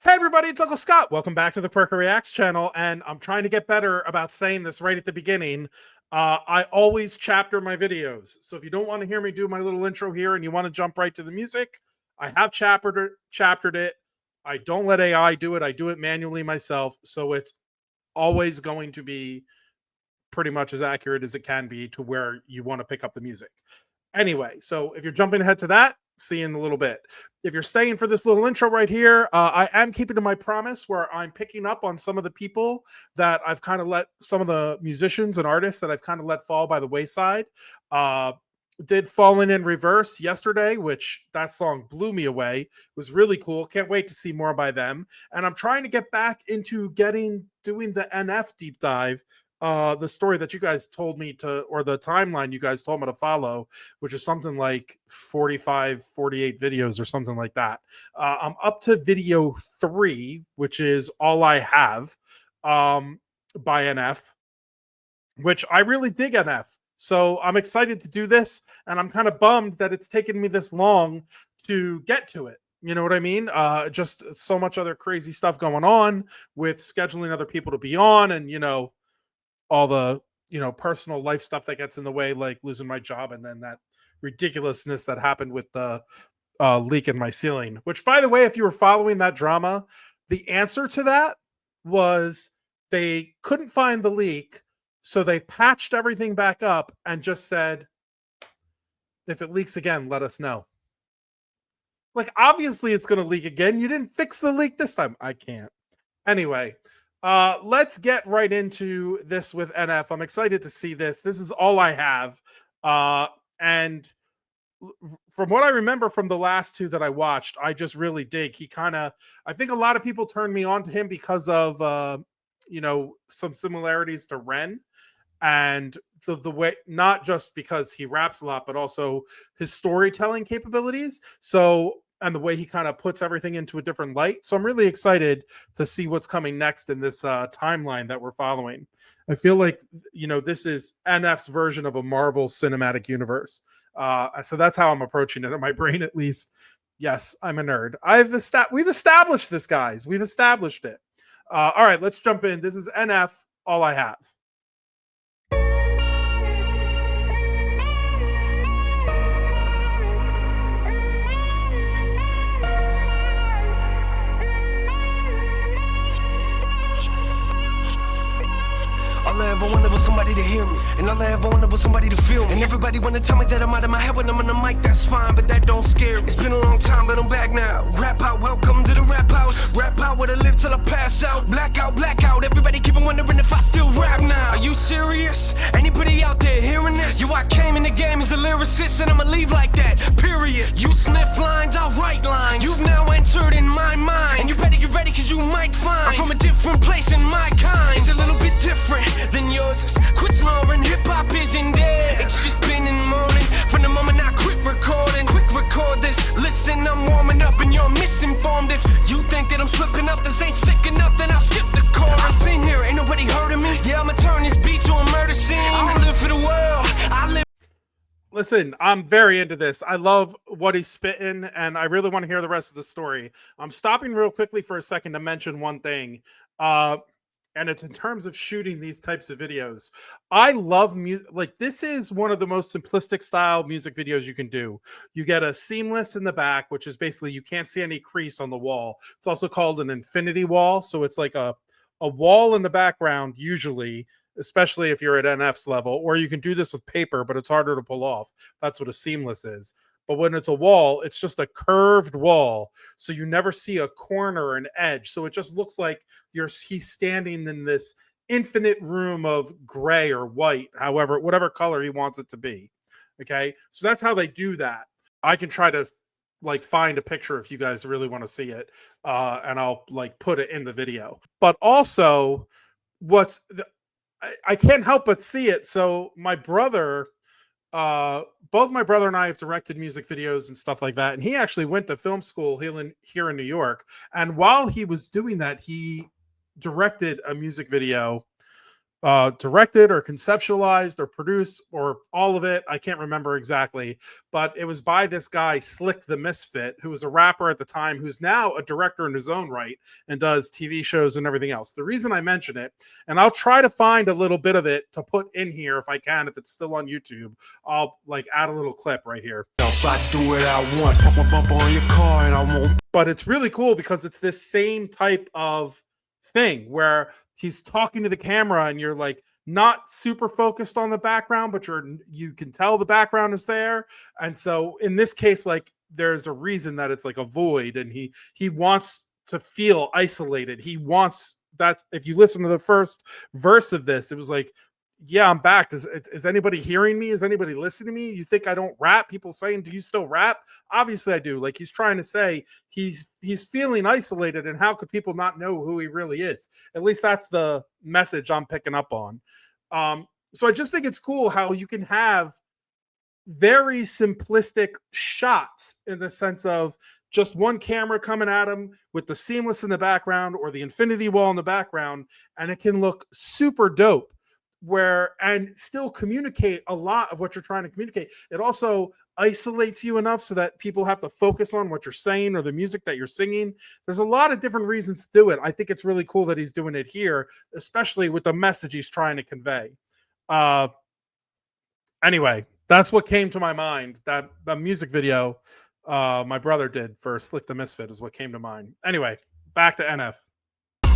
Hey everybody, it's Uncle Scott. Welcome back to the QwerkyReax channel, and I'm trying to get better about saying this right at the beginning. I always chapter my videos, so if you don't want to hear me do my little intro here and you want to jump right to the music, I have chaptered it. I don't let AI do it. I do it manually myself, so it's always going to be pretty much as accurate as it can be to where you want to pick up the music. Anyway, so if you're jumping ahead to that, see you in a little bit. If you're staying for this little intro right here, I am keeping to my promise where I'm picking up on some of the people that I've kind of let, some of the musicians and artists that I've kind of let fall by the wayside. Did Fallen in Reverse yesterday, which that song blew me away. It was really cool. Can't wait to see more by them. And I'm trying to get back into doing the NF deep dive, the story that you guys told me to, or the timeline you guys told me to follow, which is something like 45, 48 videos or something like that. I'm up to video 3, which is All I Have, by NF, which I really dig NF. So I'm excited to do this, and I'm kind of bummed that it's taken me this long to get to it. You know what I mean? Just so much other crazy stuff going on with scheduling other people to be on, and all the personal life stuff that gets in the way, like losing my job, and then that ridiculousness that happened with the leak in my ceiling. Which, by the way, if you were following that drama, the answer to that was they couldn't find the leak, so they patched everything back up and just said, if it leaks again, let us know. Like, obviously it's going to leak again. You didn't fix the leak this time. I can't. Anyway, let's get right into this with NF. I'm excited to see this. This is All I Have. And from what I remember from the last two that I watched, I just really dig. I think a lot of people turned me on to him because of, some similarities to Ren. And the way, not just because he raps a lot, but also his storytelling capabilities. So, and the way he kind of puts everything into a different light. So I'm really excited to see what's coming next in this timeline that we're following. I feel like, this is NF's version of a Marvel cinematic universe. So that's how I'm approaching it in my brain, at least. Yes, I'm a nerd. We've established this, guys. We've established it. All right, let's jump in. This is NF, All I Have. All I ever wanted was somebody to hear me, and all I ever wanted was somebody to feel me. And everybody wanna tell me that I'm out of my head when I'm on the mic, that's fine, but that don't scare me. It's been a long time, but I'm back now. Rap out, welcome to the rap house. Rap out, where I live till I pass out. Blackout, everybody keep on wondering if I still rap now. Are you serious? Anybody out there hearing this? I came in the game as a lyricist, and I'ma leave like that, period. You sniff lines, I'll write lines. You've now entered in my mind, and you better get ready, cause you might find I'm from a different place in my kind. It's a little bit different than yours is. Quit snoring, hip-hop isn't dead. It's just been in mourning from the moment I quit recording. Quick record this, listen, I'm warming up and you're misinformed. If you think that I'm slipping up, this ain't sick enough, then I'll skip the chorus. I've been here, ain't nobody hurting me. Yeah, I'ma turn this beat to a murder scene. I live for the world, I live. Listen, I'm very into this. I love what he's spitting, and I really want to hear the rest of the story. I'm stopping real quickly for a second to mention one thing. And it's in terms of shooting these types of videos. I love music. Like, this is one of the most simplistic style music videos you can do. You get a seamless in the back, which is basically you can't see any crease on the wall. It's also called an infinity wall. So it's like a wall in the background, usually, especially if you're at NF's level, or you can do this with paper, but it's harder to pull off. That's what a seamless is. But when it's a wall, it's just a curved wall. So you never see a corner or an edge. So it just looks like he's standing in this infinite room of gray or white, however, whatever color he wants it to be. Okay. So that's how they do that. I can try to find a picture if you guys really want to see it. And I'll put it in the video. But also I can't help but see it. So my brother, both my brother and I have directed music videos and stuff like that, and he actually went to film school here in New York. And while he was doing that, he directed a music video directed or conceptualized or produced or all of it. I can't remember exactly, but it was by this guy, Slick the Misfit, who was a rapper at the time, who's now a director in his own right and does TV shows and everything else. The reason I mention it, and I'll try to find a little bit of it to put in here if I can, if it's still on YouTube, I'll like add a little clip right here. If I do what I want, pop a bump on your car and I won't. But it's really cool because it's this same type of thing where he's talking to the camera and you're like not super focused on the background, but you can tell the background is there. And so in this case, like there's a reason that it's like a void, and he wants to feel isolated. He wants, that's, if you listen to the first verse of this, it was like, yeah, I'm back. Is anybody hearing me? Is anybody listening to me? You think I don't rap? People saying, do you still rap? Obviously I do. Like he's trying to say he's feeling isolated, and how could people not know who he really is? At least that's the message I'm picking up on. So I just think it's cool how you can have very simplistic shots in the sense of just one camera coming at him with the seamless in the background or the infinity wall in the background, and it can look super dope and still communicate a lot of what you're trying to communicate. It also isolates you enough so that people have to focus on what you're saying or the music that you're singing. There's a lot of different reasons to do it. I think it's really cool that he's doing it here, especially with the message he's trying to convey. Anyway, that's what came to my mind. That the music video my brother did for Slick the Misfit is what came to mind. Anyway, back to NF.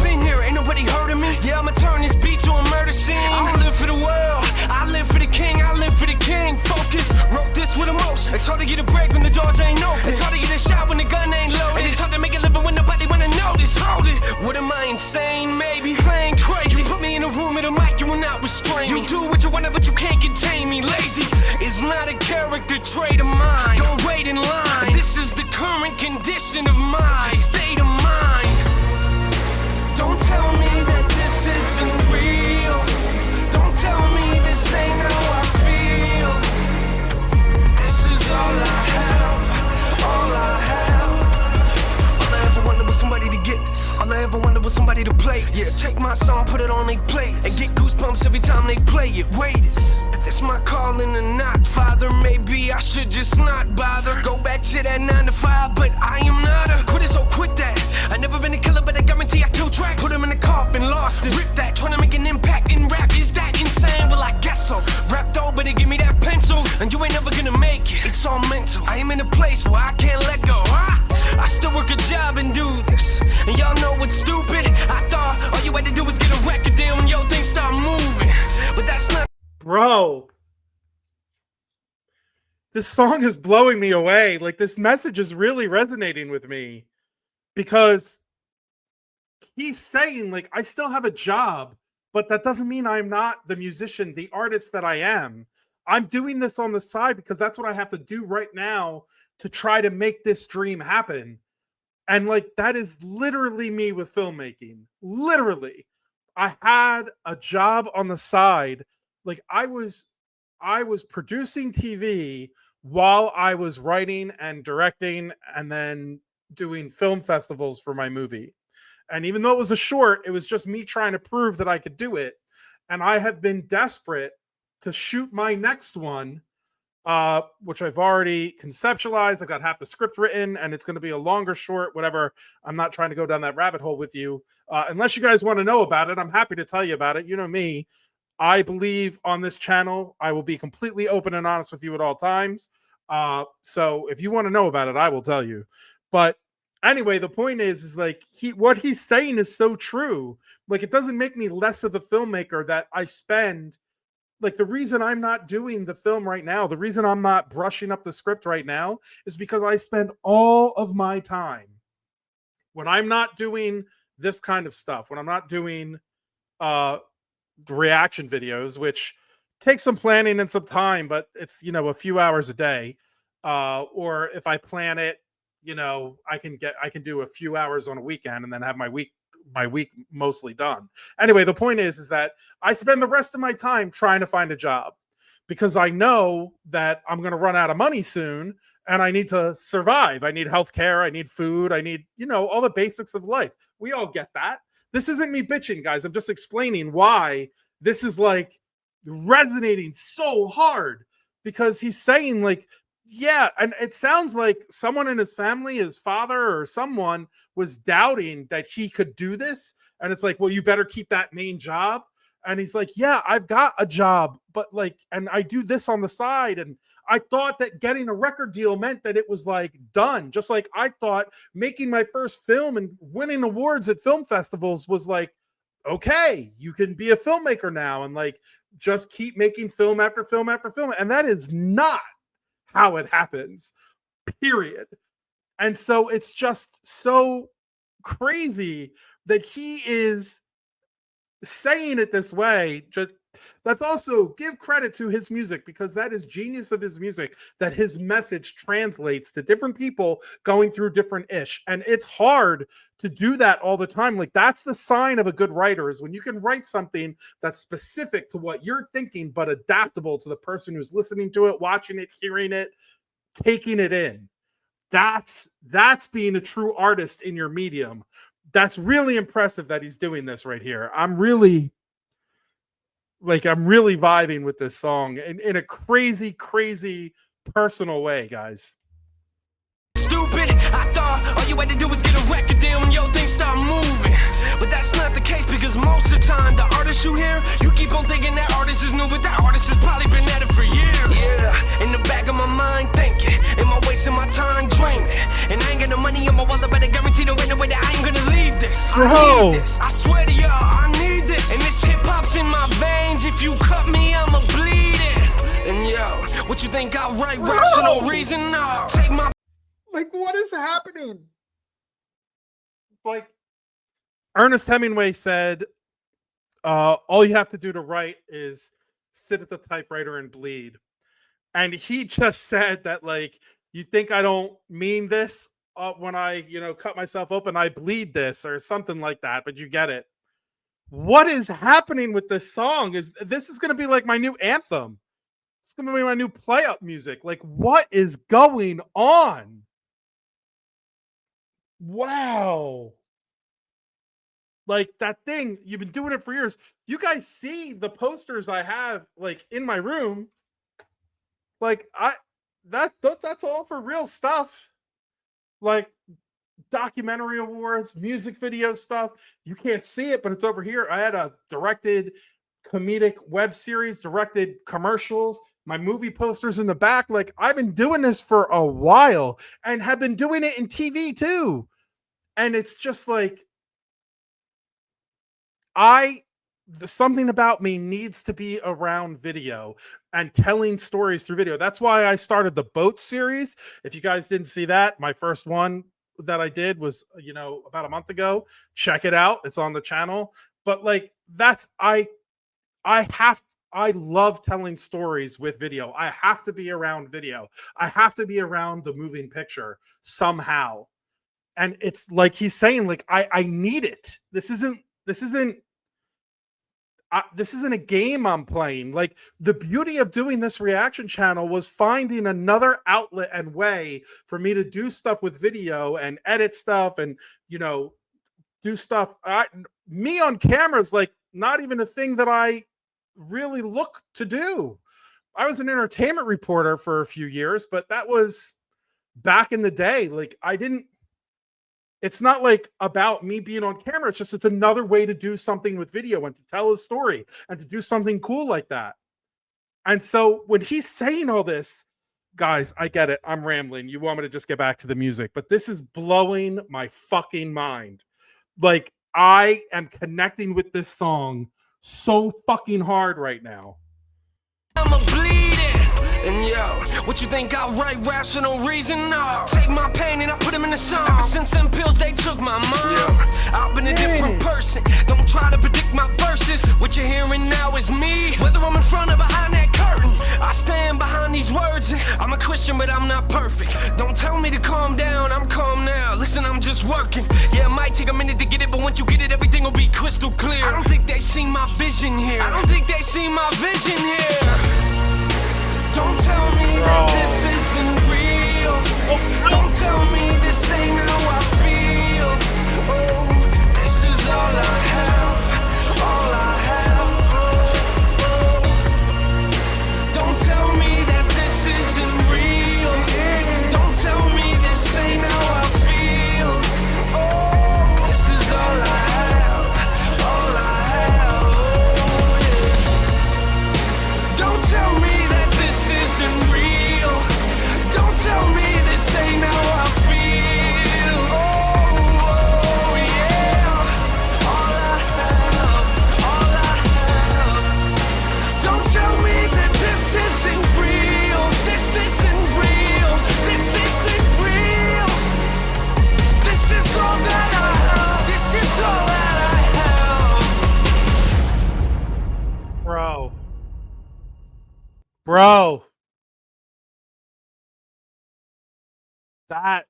Here, ain't nobody heard of me. Yeah, I'ma turn this beat to a murder scene. I don't live for the world, I live for the king. I live for the king. Focus, wrote this with emotion. It's hard to get a break when the doors ain't open. It's hard to get a shot when the gun ain't loaded. And it's hard to make a living when nobody wanna notice. Hold it, what am I, insane? Maybe playing crazy. You put me in a room with a mic, you will not restrain me. You do what you want, but you can't contain me. Lazy is not a character trait of mine. Don't wait in line. This is the current condition of my state of mind. Don't tell me that this isn't real. Don't tell me this ain't how I feel. This is all I have, all I have. All I ever wanted was somebody to get this. All I ever wanted was somebody to play this. Yeah, take my song, put it on they play, and get goosebumps every time they play it. Wait, this my calling or not, Father? Maybe I should just not bother. Go back to that 9 to 5, but I am not a quitter, so quit that. I never been a killer, but I guarantee I kill tracks. Put him in the coffin, lost it. Rip that, trying to make an impact in rap. Is that insane? Well, I guess so. Rap though, but they give me that pencil, and you ain't never gonna make it. It's all mental. I am in a place where I can't let go. I still work a job and do this, and y'all know what's stupid. I thought all you had to do was get a record deal and yo, things start moving, but that's not. Bro, this song is blowing me away. Like, this message is really resonating with me because he's saying, like, I still have a job, but that doesn't mean I'm not the musician, the artist that I am. I'm doing this on the side because that's what I have to do right now to try to make this dream happen. And like, that is literally me with filmmaking. Literally. I had a job on the side. Like, I was producing TV while I was writing and directing and then doing film festivals for my movie. And even though it was a short, it was just me trying to prove that I could do it. And I have been desperate to shoot my next one, which I've already conceptualized. I got half the script written, and it's going to be a longer short, whatever. I'm not trying to go down that rabbit hole with you. Unless you guys want to know about it, I'm happy to tell you about it. You know me. I believe on this channel, I will be completely open and honest with you at all times. So if you want to know about it, I will tell you. But anyway, the point is like, what he's saying is so true. Like, it doesn't make me less of a filmmaker that I spend, like, the reason I'm not doing the film right now, the reason I'm not brushing up the script right now is because I spend all of my time when I'm not doing this kind of stuff, when I'm not doing reaction videos, which takes some planning and some time, but it's, you know, a few hours a day. Or if I plan it, you know, I can do a few hours on a weekend and then have my week mostly done. Anyway, the point is that I spend the rest of my time trying to find a job because I know that I'm going to run out of money soon and I need to survive. I need healthcare. I need food. I need, you know, all the basics of life. We all get that. This isn't me bitching, guys. I'm just explaining why this is like resonating so hard because he's saying like, yeah, and it sounds like someone in his family, his father or someone, was doubting that he could do this. And it's like, well, you better keep that main job. And he's like, yeah, I've got a job, but like, and I do this on the side. And I thought that getting a record deal meant that it was like done. Just like I thought making my first film and winning awards at film festivals was like, okay, you can be a filmmaker now and like just keep making film after film after film. And that is not how it happens, period. And so it's just so crazy that he is saying it this way. Just that's also give credit to his music, because that is genius of his music, that his message translates to different people going through different ish. And it's hard to do that all the time. Like that's the sign of a good writer, is when you can write something that's specific to what you're thinking, but adaptable to the person who's listening to it, watching it, hearing it, taking it in. That's being a true artist in your medium. That's really impressive that he's doing this right here. I'm really vibing with this song in a crazy, crazy personal way, guys. Stupid, I thought all you had to do was get a record deal and yo, things start moving. But that's not the case, because most of the time, the artists you hear, you keep on thinking that artist is new, but that artist has probably been at it for years. Yeah, in the back of my mind thinking, am I wasting my time dreaming? And I ain't got no money in my wallet, but I guarantee no way that I ain't gonna leave this. I need this, I swear to y'all, I need this. And this hip-hop's in my veins, if you cut me, I'ma bleed it. And yo, what you think I write raps for no reason? No, take my... Like, what is happening? Like, Ernest Hemingway said, all you have to do to write is sit at the typewriter and bleed. And he just said that, like, you think I don't mean this when I, cut myself open, I bleed this or something like that, but you get it. What is happening with this song? This is going to be like my new anthem. It's going to be my new play up music. Like, what is going on? Wow. Like that thing, you've been doing it for years. You guys see the posters I have like in my room. Like that's all for real stuff. Like documentary awards, music video stuff. You can't see it, but it's over here. I had a directed comedic web series, directed commercials, my movie posters in the back. Like I've been doing this for a while and have been doing it in TV too. And it's just like, something about me needs to be around video and telling stories through video. That's why I started the boat series. If you guys didn't see that, my first one that I did was, about a month ago. Check it out. It's on the channel. But like, I love telling stories with video. I have to be around video. I have to be around the moving picture somehow. And it's like he's saying, like, I need it. This isn't a game I'm playing. Like the beauty of doing this reaction channel was finding another outlet and way for me to do stuff with video and edit stuff and, do stuff. Me on camera is like not even a thing that I really look to do. I was an entertainment reporter for a few years, but that was back in the day. Like it's not like about me being on camera. It's another way to do something with video and to tell a story and to do something cool like that. And so when he's saying all this, guys, I get it. I'm rambling. You want me to just get back to the music, but this is blowing my fucking mind. Like I am connecting with this song so fucking hard right now. I'm a bleeding. And yo, what you think I write raps for no reason? No, take my pain and I put them in a song. Ever since them pills, they took my mind. I've been a different person. Don't try to predict my verses. What you're hearing now is me. Whether I'm in front or behind that curtain, I stand behind these words. I'm a Christian, but I'm not perfect. Don't tell me to calm down, I'm calm now. Listen, I'm just working. Yeah, it might take a minute to get it, but once you get it, everything will be crystal clear. I don't think they see my vision here. I don't think they see my vision here. Don't tell me that this isn't real. Don't tell me this ain't how I feel. Oh, this is all I have. All I have. Bro, that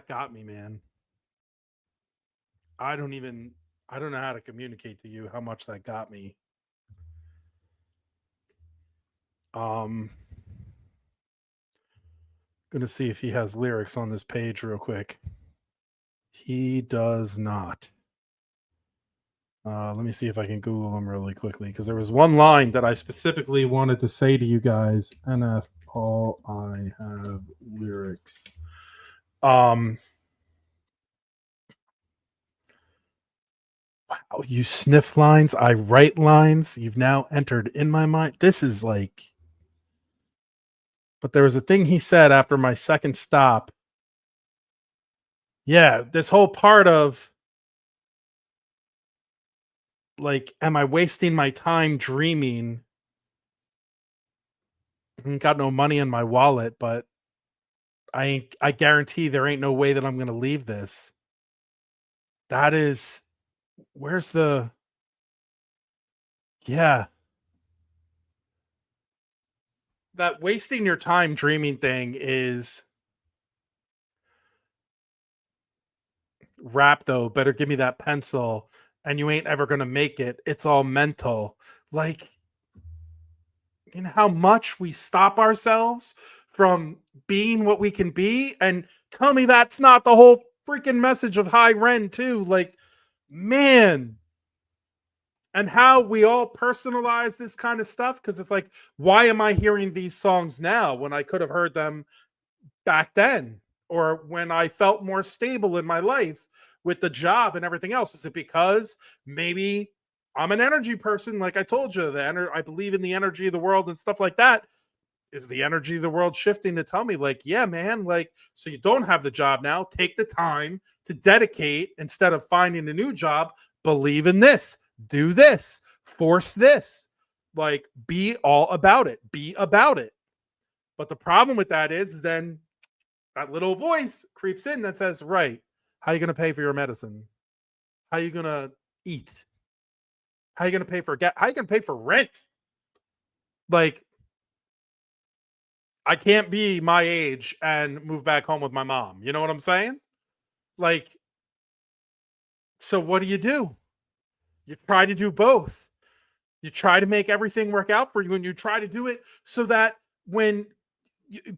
got me, man. I don't even I don't know how to communicate to you how much that got me. Um Gonna see if he has lyrics on this page real quick. He does not. Let me see if I can Google him really quickly because there was one line that I specifically wanted to say to you guys. NF, all I have lyrics. Wow, you sniff lines, I write lines. You've now entered in my mind. This is like, but there was a thing he said after my second stop. Yeah, this whole part of like, am I wasting my time dreaming? I ain't got no money in my wallet, but I guarantee there ain't no way that I'm gonna leave this. That is where's the yeah. That wasting your time dreaming thing is rap though. Better give me that pencil and you ain't ever gonna make it. It's all mental. Like, you know how much we stop ourselves from being what we can be, and tell me that's not the whole freaking message of High Ren too. Like, man, and how we all personalize this kind of stuff because it's like, why am I hearing these songs now when I could have heard them back then, or when I felt more stable in my life with the job and everything else? Is it because maybe I'm an energy person? Like I told you, I believe in the energy of the world and stuff like that. Is the energy of the world shifting to tell me, like, yeah, man, like, so you don't have the job now? Take the time to dedicate instead of finding a new job. Believe in this, do this, force this, like, be all about it, be about it. But the problem with that is then that little voice creeps in that says, right, how are you going to pay for your medicine? How are you going to eat? How are you going to pay for gas? How are you going to pay for rent? Like, I can't be my age and move back home with my mom. You know what I'm saying? Like, so what do? You try to do both. You try to make everything work out for you, and you try to do it so that when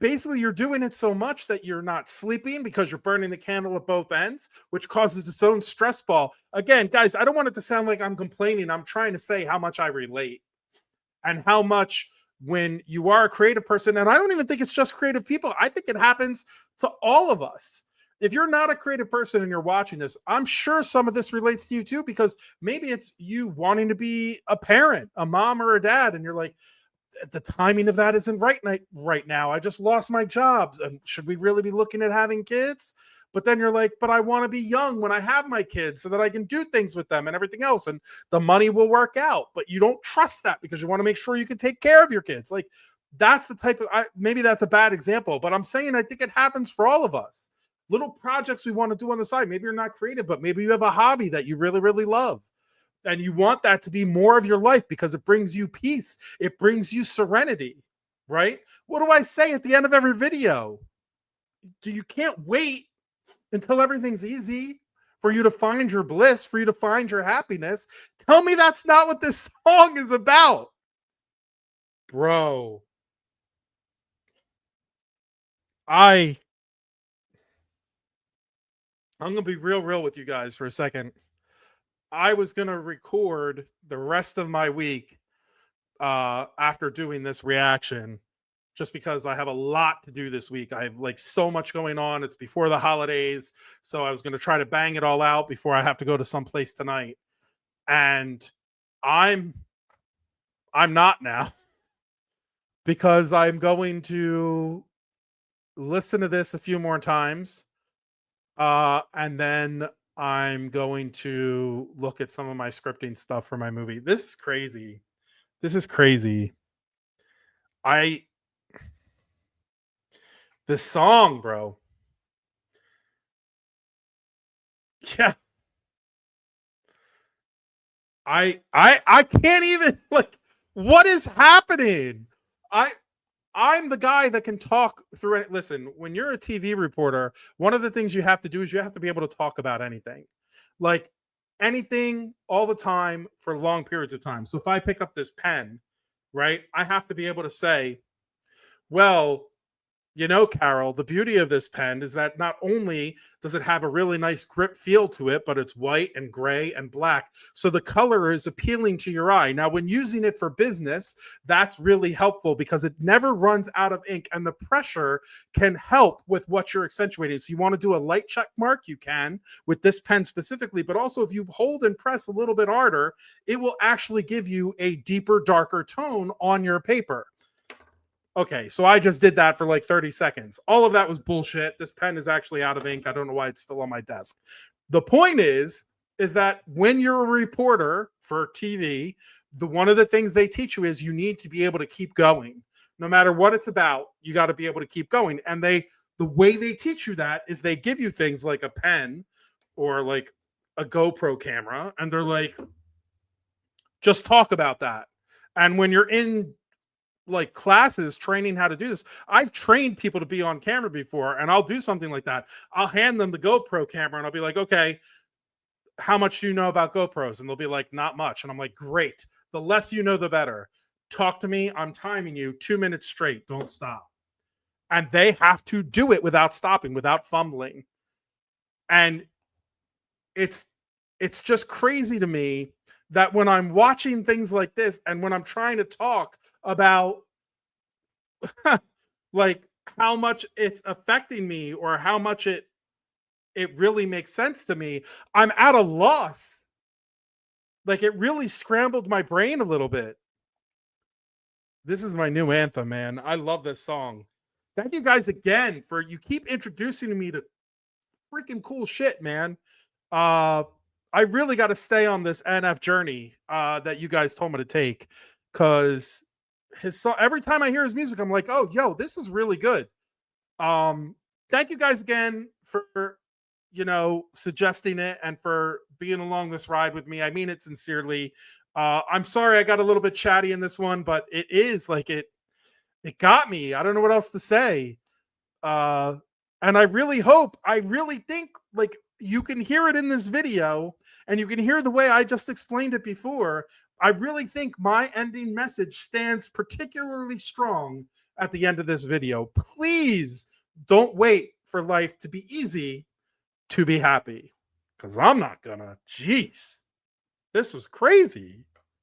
basically you're doing it so much that you're not sleeping because you're burning the candle at both ends, which causes its own stress ball. Again, guys, I don't want it to sound like I'm complaining. I'm trying to say how much I relate and how much when you are a creative person, and I don't even think it's just creative people, I think it happens to all of us. If you're not a creative person and you're watching this, I'm sure some of this relates to you too, because maybe it's you wanting to be a parent, a mom or a dad, and you're like, the timing of that isn't right now. I just lost my jobs. And should we really be looking at having kids? But then you're like, but I want to be young when I have my kids so that I can do things with them and everything else. And the money will work out. But you don't trust that because you want to make sure you can take care of your kids. Like, that's the type of, maybe that's a bad example, but I'm saying I think it happens for all of us. Little projects we want to do on the side. Maybe you're not creative, but maybe you have a hobby that you really, really love. And you want that to be more of your life because it brings you peace. It brings you serenity, right? What do I say at the end of every video? You can't wait until everything's easy for you to find your bliss, for you to find your happiness. Tell me that's not what this song is about. Bro, I'm going to be real with you guys for a second. I was going to record the rest of my week after doing this reaction, just because I have a lot to do this week. I have like so much going on. It's before the holidays. So I was going to try to bang it all out before I have to go to some place tonight. And I'm not now because I'm going to listen to this a few more times. And then I'm going to look at some of my scripting stuff for my movie. This is crazy. This is crazy. This song, bro. Yeah. I can't even like What is happening? I'm the guy that can talk through it. Listen, when you're a TV reporter, one of the things you have to do is you have to be able to talk about anything. Like anything all the time for long periods of time. So if I pick up this pen, right, I have to be able to say, well, you know, Carol, the beauty of this pen is that not only does it have a really nice grip feel to it, but it's white and gray and black. So the color is appealing to your eye. Now, when using it for business, that's really helpful because it never runs out of ink and the pressure can help with what you're accentuating. So you want to do a light check mark, you can with this pen specifically, but also if you hold and press a little bit harder, it will actually give you a deeper, darker tone on your paper. Okay, so I just did that for like 30 seconds. All of that was bullshit. This pen is actually out of ink. I don't know why it's still on my desk. The point is that when you're a reporter for TV, one of the things they teach you is you need to be able to keep going. No matter what it's about, you got to be able to keep going. And the way they teach you that is they give you things like a pen or like a GoPro camera, and they're like, just talk about that. And when you're in like classes training how to do this, I've trained people to be on camera before, and I'll do something like that. I'll hand them the GoPro camera and I'll be like, okay, how much do you know about GoPros? And they'll be like, not much. And I'm like, great. The less you know, the better. Talk to me. I'm timing you 2 minutes straight. Don't stop. And they have to do it without stopping, without fumbling. And it's just crazy to me that when I'm watching things like this and when I'm trying to talk about like how much it's affecting me or how much it really makes sense to me, I'm at a loss. Like it really scrambled my brain a little bit. This is my new anthem, man. I love this song. Thank you guys again for you keep introducing me to freaking cool shit, man. I really got to stay on this NF journey that you guys told me to take, because his song, every time I hear his music, I'm like, oh, yo, this is really good. Thank you guys again for, you know, suggesting it and for being along this ride with me. I mean it sincerely. I'm sorry I got a little bit chatty in this one, but it is like it got me. I don't know what else to say. And I really think like you can hear it in this video and you can hear the way I just explained it before. I really think my ending message stands particularly strong at the end of this video. Please don't wait for life to be easy to be happy, because I'm not gonna. Jeez, this was crazy.